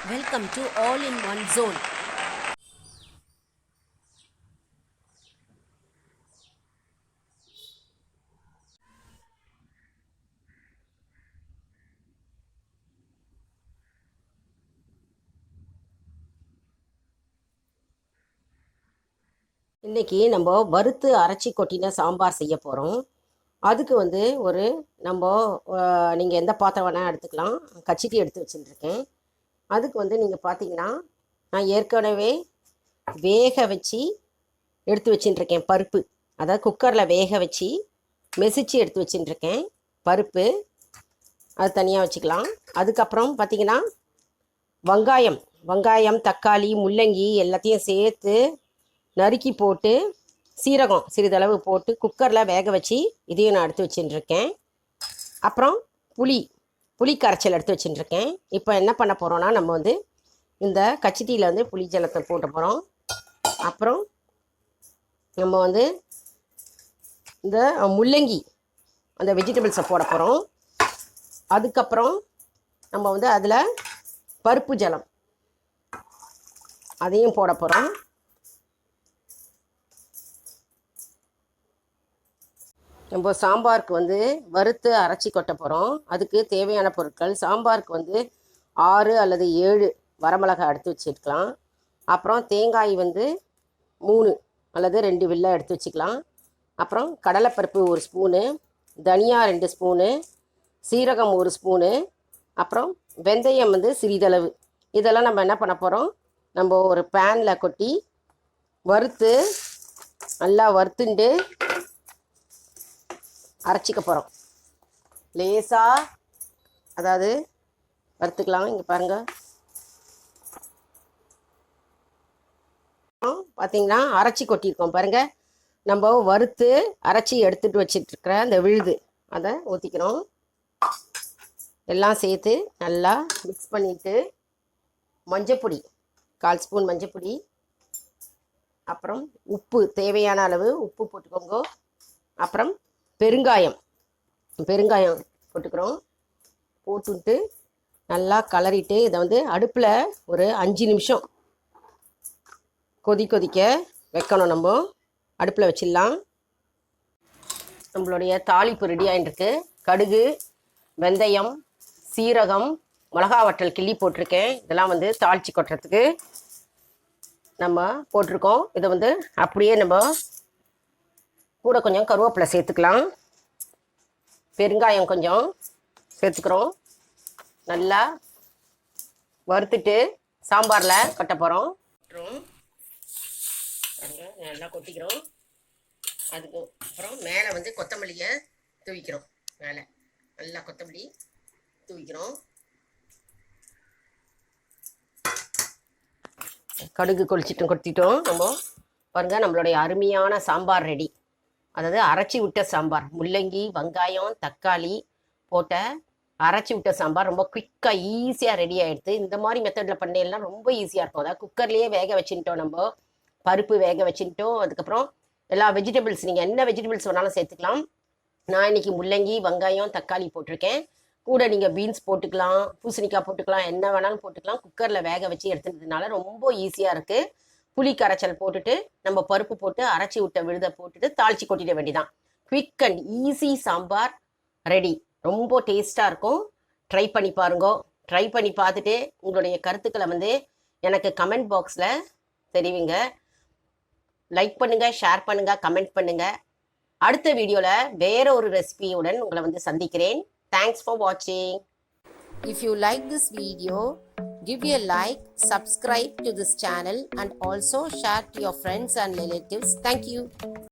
Welcome to All in One Zone. இன்றைக்கி நம்ம வறுத்து அரைச்சி கொட்டின சாம்பார் செய்ய போகிறோம். அதுக்கு வந்து நம்ம நீங்கள் எந்த பாத்திரம் வேணால் எடுத்துக்கலாம். கச்சிட்டி எடுத்து வச்சுட்டுருக்கேன். அதுக்கு வந்து நீங்கள் பார்த்தீங்கன்னா நான் ஏற்கனவே வேக வச்சு எடுத்து வச்சுட்டுருக்கேன் பருப்பு. அதாவது குக்கரில் வேக வச்சு மெசிச்சு எடுத்து வச்சுட்டுருக்கேன் பருப்பு. அது தனியாக வச்சுக்கலாம். அதுக்கப்புறம் பார்த்திங்கன்னா வெங்காயம், தக்காளி, முள்ளங்கி எல்லாத்தையும் சேர்த்து நறுக்கி போட்டு சீரகம் சிறிதளவு போட்டு குக்கரில் வேக வச்சு இதையும் நான் எடுத்து வச்சுட்டுருக்கேன். அப்புறம் புளி கரைச்சல் எடுத்து வச்சுட்டுருக்கேன். இப்போ என்ன பண்ண போகிறோன்னா நம்ம வந்து இந்த கச்சிட்டியில் வந்து புளி ஜலத்தை போட்டு போகிறோம். அப்புறம் நம்ம வந்து இந்த முள்ளங்கி அந்த வெஜிடபிள்ஸை போட போகிறோம். அதுக்கப்புறம் நம்ம வந்து அதில் பருப்பு ஜலம் அதையும் போட போகிறோம். நம்ம சாம்பாருக்கு வந்து வறுத்து அரைச்சி கொட்ட போகிறோம். அதுக்கு தேவையான பொருட்கள் சாம்பாருக்கு வந்து 6 அல்லது 7 வரமிளகாய் எடுத்து வச்சுக்கலாம். அப்புறம் தேங்காய் வந்து 3 அல்லது 2 வில்லை எடுத்து வச்சுக்கலாம். அப்புறம் கடலைப்பருப்பு 1 ஸ்பூனு, தனியா 2 ஸ்பூனு, சீரகம் 1 ஸ்பூனு, அப்புறம் வெந்தயம் வந்து சிறிதளவு. இதெல்லாம் நம்ம என்ன பண்ண போகிறோம், நம்ம ஒரு பேனில் கொட்டி நல்லா வறுத்துண்டு அரைச்சிக்க போகிறோம். லேசாக அதாவது வறுத்துக்கலாம். இங்கே பாருங்கள், பார்த்திங்கன்னா அரைச்சி கொட்டியிருக்கோம் பாருங்கள். நம்ம வறுத்து அரைச்சி எடுத்துகிட்டு வச்சிட்ருக்கிற அந்த விழுது அதை ஊற்றிக்கிறோம். எல்லாம் சேர்த்து நல்லா மிக்ஸ் பண்ணிவிட்டு மஞ்சப்பொடி 1/4 ஸ்பூன் மஞ்சப்பொடி, அப்புறம் உப்பு தேவையான அளவு உப்பு போட்டுக்கோங்க. அப்புறம் பெருங்காயம் போட்டுக்கிறோம். போட்டுட்டு நல்லா கலரிட்டு இதை வந்து அடுப்பில் ஒரு 5 நிமிஷம் கொதிக்க வைக்கணும். நம்ம அடுப்பில் வச்சிடலாம். நம்மளுடைய தாளிப்பு ரெடி ஆகிட்டுருக்கு. கடுகு, வெந்தயம், சீரகம், மிளகா வற்றல் கிள்ளி போட்டிருக்கேன். இதெல்லாம் வந்து தாளித்து கொட்டுறதுக்கு நம்ம போட்டிருக்கோம். இதை வந்து அப்படியே நம்ம கூட கொஞ்சம் கருவேப்பிலை சேர்த்துக்கலாம். பெருங்காயம் கொஞ்சம் சேர்த்துக்கிறோம். நல்லா வறுத்துட்டு சாம்பாரில் கொட்ட போகிறோம். நல்லா கொட்டிக்கிறோம். அதுக்கு அப்புறம் மேலே வந்து கொத்தமல்லியை தூவிக்கிறோம். மேலே நல்லா கொத்தமல்லி தூவிக்கிறோம். கடுகு கொட்டிட்டோம். நம்ம பாருங்கள், நம்மளுடைய அருமையான சாம்பார் ரெடி. அதாவது அரைச்சி விட்ட சாம்பார், முள்ளங்கி, வெங்காயம், தக்காளி போட்ட அரைச்சி விட்ட சாம்பார் ரொம்ப குயிக்காக ஈஸியாக ரெடி ஆகிடுது. இந்த மாதிரி மெத்தடில் பண்ணலாம் ரொம்ப ஈஸியாக இருக்கும். அதாவது குக்கர்லேயே வேக வச்சுட்டோம், நம்ம பருப்பு வேக வச்சுட்டோம். அதுக்கப்புறம் எல்லா வெஜிடபிள்ஸ் நீங்கள் என்ன வெஜிடபிள்ஸ் வேணாலும் சேர்த்துக்கலாம். நான் இன்றைக்கி முள்ளங்கி, வெங்காயம், தக்காளி போட்டிருக்கேன். கூட நீங்கள் பீன்ஸ் போட்டுக்கலாம், பூசணிக்காய் போட்டுக்கலாம், என்ன வேணாலும் போட்டுக்கலாம். குக்கரில் வேக வச்சு எடுத்துக்கிறதுனால ரொம்ப ஈஸியாக இருக்குது. புளி கரைச்சல் போட்டுட்டு நம்ம பருப்பு போட்டு அரைச்சி விட்ட விழுதை போட்டுட்டு தாளித்து கொட்டிட வேண்டியதான். Quick and easy sambar ready. ரொம்ப டேஸ்ட்டாக இருக்கும். ட்ரை பண்ணி பாருங்க. ட்ரை பண்ணி பார்த்துட்டு உங்களுடைய கருத்துக்களை வந்து எனக்கு கமெண்ட் பாக்ஸில் தெரிவிங்க. லைக் பண்ணுங்கள், ஷேர் பண்ணுங்கள், கமெண்ட் பண்ணுங்கள். அடுத்த வீடியோவில் வேற ஒரு ரெசிபியுடன் உங்களை வந்து சந்திக்கிறேன். தேங்க்ஸ் ஃபார் வாட்சிங். If you like this video, give a like, subscribe to this channel and also share to your friends and relatives. Thank you.